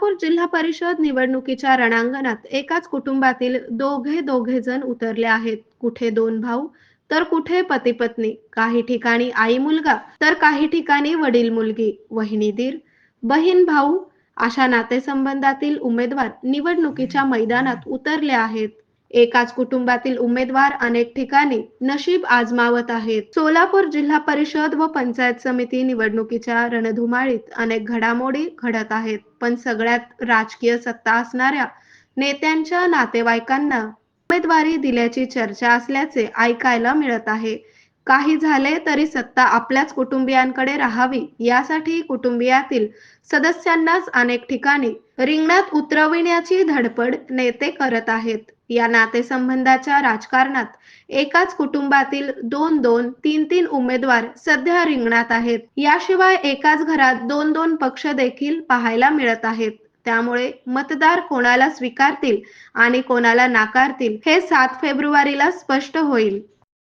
सोलापूर जिल्हा परिषद निवडणुकीच्या रणांगणात एकाच कुटुंबातील दोघे जण उतरले आहेत. कुठे दोन भाऊ तर कुठे पती पत्नी, काही ठिकाणी आई मुलगा तर काही ठिकाणी वडील मुलगी, वहिनी दीर, बहीण भाऊ अशा नातेसंबंधातील उमेदवार निवडणुकीच्या मैदानात उतरले आहेत. एकाच कुटुंबातील उमेदवार अनेक ठिकाणी नशीब आजमावत आहेत. सोलापूर जिल्हा परिषद व पंचायत समिती निवडणुकीच्या रणधुमाळीत अनेक घडामोडी घडत आहेत. पण सगळ्यात राजकीय सत्ता असणाऱ्या नेत्यांच्या नातेवाईकांना उमेदवारी दिल्याची चर्चा असल्याचे ऐकायला मिळत आहे. काही झाले तरी सत्ता आपल्याच कुटुंबियांकडे राहावी यासाठी कुटुंबियातील सदस्यांनाच अनेक ठिकाणी रिंगणात उतरविण्याची धडपड नेते करत आहेत. या नातेसंबंधाच्या राजकारणात एकाच कुटुंबातील दोन, तीन उमेदवार सध्या रिंगणात आहेत. याशिवाय एकाच घरात दोन पक्ष देखील पाहायला मिळत आहेत. त्यामुळे मतदार कोणाला स्वीकारतील आणि कोणाला नाकारतील हे 7 फेब्रुवारीला स्पष्ट होईल.